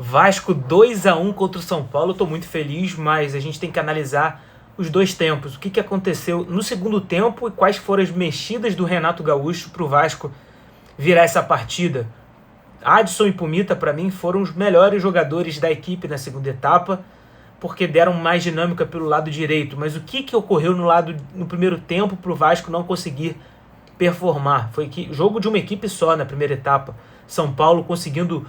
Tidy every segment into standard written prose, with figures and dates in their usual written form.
Vasco 2-1 contra o São Paulo. Estou muito feliz, mas a gente tem que analisar os dois tempos. O que aconteceu no segundo tempo e quais foram as mexidas do Renato Gaúcho para o Vasco virar essa partida. Adson e Pumita, para mim, foram os melhores jogadores da equipe na segunda etapa, porque deram mais dinâmica pelo lado direito. Mas o que ocorreu no primeiro tempo para o Vasco não conseguir performar? Foi que jogo de uma equipe só na primeira etapa. São Paulo conseguindo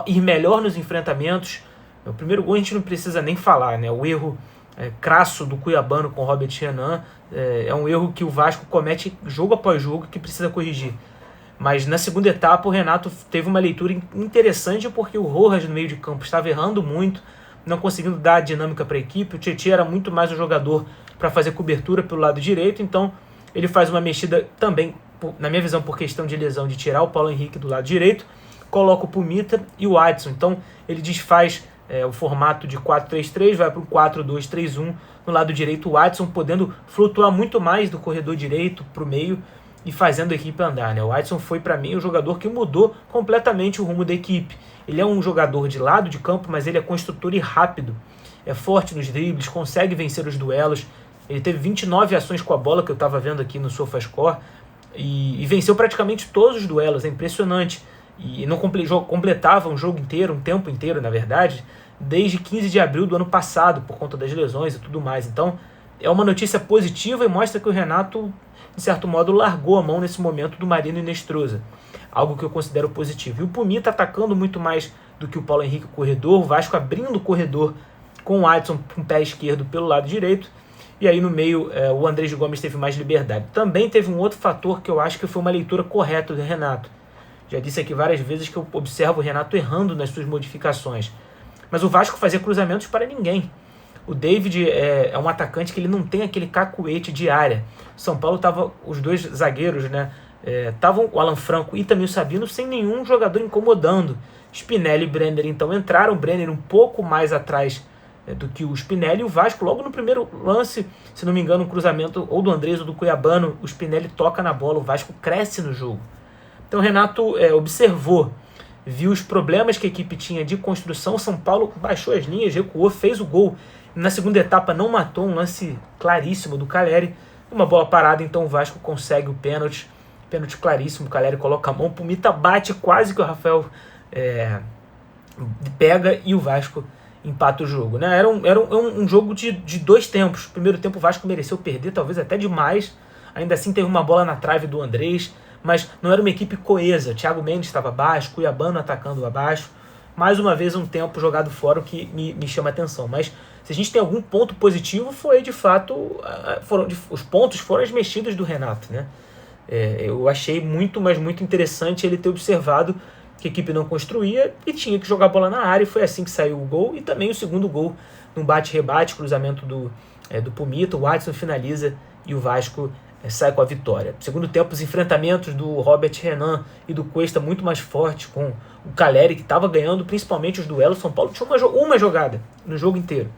ir melhor nos enfrentamentos. O primeiro gol a gente não precisa nem falar, né? O erro crasso do Cuiabano com o Robert Renan é um erro que o Vasco comete jogo após jogo que precisa corrigir. Mas na segunda etapa o Renato teve uma leitura interessante, porque o Rojas no meio de campo estava errando muito, não conseguindo dar dinâmica para a equipe. O Tietchan era muito mais um jogador para fazer cobertura pelo lado direito, então ele faz uma mexida também, na minha visão, por questão de lesão, de tirar o Paulo Henrique do lado direito, coloca o Pumita e o Adson. Então ele desfaz o formato de 4-3-3, vai para o 4-2-3-1 no lado direito, o Adson podendo flutuar muito mais do corredor direito para o meio e fazendo a equipe andar, né? O Adson foi, para mim, o jogador que mudou completamente o rumo da equipe. Ele é um jogador de lado de campo, mas ele é construtor e rápido. É forte nos dribles, consegue vencer os duelos. Ele teve 29 ações com a bola, que eu estava vendo aqui no SofaScore, e venceu praticamente todos os duelos. É impressionante. E não completava um jogo inteiro, um tempo inteiro, na verdade, desde 15 de abril do ano passado, por conta das lesões e tudo mais. Então, é uma notícia positiva e mostra que o Renato, de certo modo, largou a mão nesse momento do Marino Inestrosa. Algo que eu considero positivo. E o Pumita atacando muito mais do que o Paulo Henrique, o corredor. O Vasco abrindo o corredor com o Adson com o pé esquerdo pelo lado direito. E aí no meio o Andrés Gomes teve mais liberdade. Também teve um outro fator que eu acho que foi uma leitura correta do Renato. Já disse aqui várias vezes que eu observo o Renato errando nas suas modificações. Mas o Vasco fazia cruzamentos para ninguém. O David é um atacante que ele não tem aquele cacuete de área. São Paulo estava, os dois zagueiros, né? Estavam o Alan Franco e também o Sabino sem nenhum jogador incomodando. Spinelli e Brenner então entraram. O Brenner um pouco mais atrás do que o Spinelli. E o Vasco, logo no primeiro lance, se não me engano, um cruzamento ou do Andrés ou do Cuiabano, o Spinelli toca na bola. O Vasco cresce no jogo. Então o Renato observou, viu os problemas que a equipe tinha de construção. São Paulo baixou as linhas, recuou, fez o gol. Na segunda etapa não matou, um lance claríssimo do Caleri. Uma bola parada, então o Vasco consegue o pênalti. Pênalti claríssimo, o Caleri coloca a mão, o Pumita bate, quase que o Rafael pega e o Vasco empata o jogo, né? Era um jogo de dois tempos. O primeiro tempo o Vasco mereceu perder, talvez até demais. Ainda assim teve uma bola na trave do Andrés, mas não era uma equipe coesa. Thiago Mendes estava abaixo, Cuiabano atacando abaixo. Mais uma vez um tempo jogado fora, o que me chama a atenção. Mas se a gente tem algum ponto positivo, foi de fato, os pontos foram as mexidas do Renato, né? Eu achei muito, mas muito interessante ele ter observado que a equipe não construía e tinha que jogar a bola na área, e foi assim que saiu o gol. E também o segundo gol, num bate-rebate, cruzamento do Pumita, o Adson finaliza e o Vasco sai com a vitória. Segundo tempo, os enfrentamentos do Robert Renan e do Cuesta muito mais fortes, com o Caleri, que estava ganhando principalmente os duelos. São Paulo tinha uma jogada no jogo inteiro.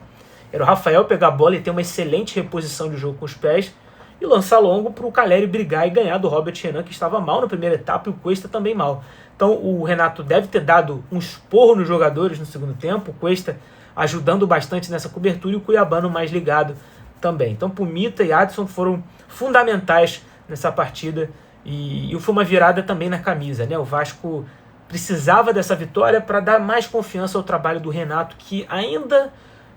Era o Rafael pegar a bola e ter uma excelente reposição de jogo com os pés e lançar longo para o Caleri brigar e ganhar do Robert Renan, que estava mal na primeira etapa, e o Cuesta também mal. Então o Renato deve ter dado um esporro nos jogadores no segundo tempo, o Cuesta ajudando bastante nessa cobertura e o Cuiabano mais ligado também. Então Pumita e Adson foram fundamentais nessa partida e foi uma virada também na camisa, né? O Vasco precisava dessa vitória para dar mais confiança ao trabalho do Renato, que ainda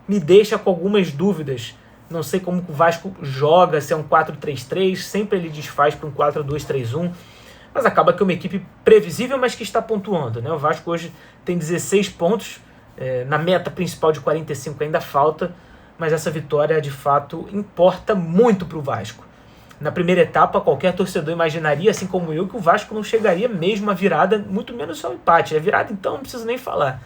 me deixa com algumas dúvidas. Não sei como o Vasco joga, se é um 4-3-3, sempre ele desfaz para um 4-2-3-1, mas acaba que é uma equipe previsível, mas que está pontuando, né? O Vasco hoje tem 16 pontos, na meta principal de 45 ainda falta, mas essa vitória de fato importa muito para o Vasco. Na primeira etapa, qualquer torcedor imaginaria, assim como eu, que o Vasco não chegaria mesmo à virada, muito menos só ao empate. A virada, então, não preciso nem falar.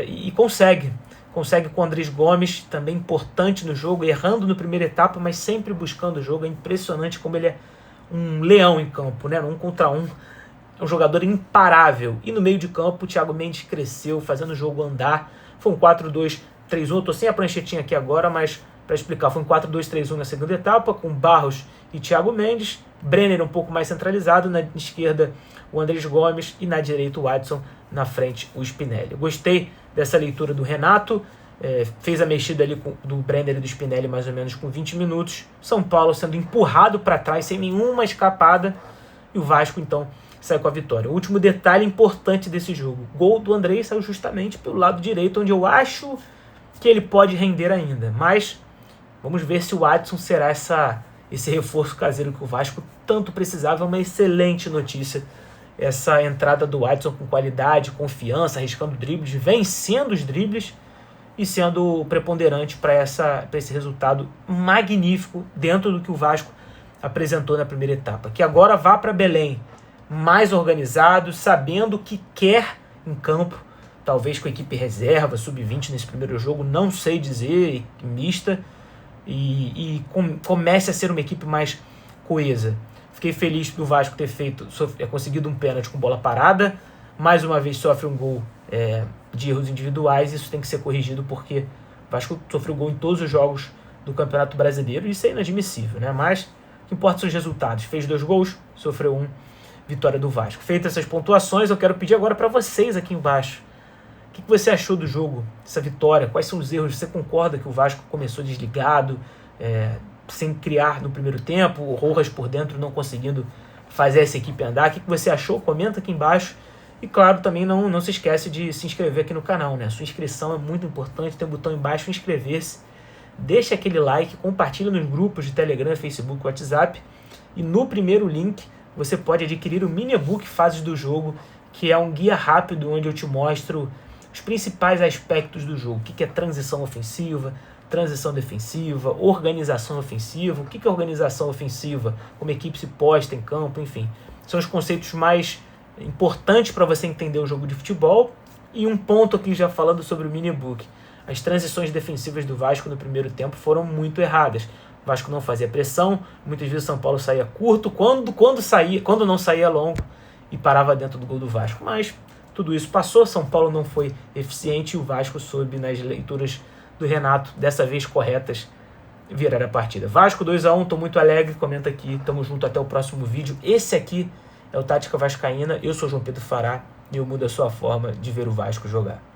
E consegue com o Andrés Gomes, também importante no jogo, errando na primeira etapa, mas sempre buscando o jogo. É impressionante como ele é um leão em campo, né? No 1 contra 1, é um jogador imparável. E no meio de campo, o Thiago Mendes cresceu, fazendo o jogo andar. Foi um 4-2-3-1. Eu tô sem a pranchetinha aqui agora, mas para explicar, foi um 4-2-3-1 na segunda etapa, com Barros e Thiago Mendes, Brenner um pouco mais centralizado, na esquerda o Andrés Gomes e na direita o Adson, na frente o Spinelli. Gostei dessa leitura do Renato, fez a mexida ali do Brenner e do Spinelli mais ou menos com 20 minutos, São Paulo sendo empurrado para trás sem nenhuma escapada, e o Vasco então sai com a vitória. O último detalhe importante desse jogo, o gol do Andrés saiu justamente pelo lado direito, onde eu acho que ele pode render ainda, mas vamos ver se o Adson será esse reforço caseiro que o Vasco tanto precisava. É uma excelente notícia essa entrada do Adson com qualidade, confiança, arriscando dribles, vencendo os dribles e sendo preponderante para esse resultado magnífico dentro do que o Vasco apresentou na primeira etapa. Que agora vá para Belém mais organizado, sabendo o que quer em campo, talvez com a equipe reserva, sub-20 nesse primeiro jogo, não sei dizer, mista, e comece a ser uma equipe mais coesa. Fiquei feliz do Vasco ter conseguido um pênalti com bola parada, mais uma vez sofre um gol de erros individuais, isso tem que ser corrigido porque o Vasco sofreu gol em todos os jogos do Campeonato Brasileiro, e isso é inadmissível, né? Mas o que importa são os resultados. Fez 2 gols, sofreu 1, vitória do Vasco. Feitas essas pontuações, eu quero pedir agora para vocês aqui embaixo, o que você achou do jogo, dessa vitória? Quais são os erros? Você concorda que o Vasco começou desligado, sem criar no primeiro tempo, o Rojas por dentro não conseguindo fazer essa equipe andar? O que você achou? Comenta aqui embaixo. E claro, também não se esquece de se inscrever aqui no canal, né? Sua inscrição é muito importante, tem um botão embaixo, inscrever-se. Deixa aquele like, compartilha nos grupos de Telegram, Facebook, WhatsApp. E no primeiro link você pode adquirir o mini e-book Fases do Jogo, que é um guia rápido onde eu te mostro os principais aspectos do jogo. O que é transição ofensiva, transição defensiva, organização ofensiva, o que é organização ofensiva, como a equipe se posta em campo, enfim. São os conceitos mais importantes para você entender o jogo de futebol. E um ponto aqui já falando sobre o mini-book. As transições defensivas do Vasco no primeiro tempo foram muito erradas. O Vasco não fazia pressão, muitas vezes o São Paulo saía curto, quando não saía longo e parava dentro do gol do Vasco. Mas tudo isso passou, São Paulo não foi eficiente e o Vasco soube, nas leituras do Renato, dessa vez corretas, virar a partida. Vasco 2-1, tô muito alegre, comenta aqui, tamo junto até o próximo vídeo. Esse aqui é o Tática Vascaína, eu sou João Pedro Fará e eu mudo a sua forma de ver o Vasco jogar.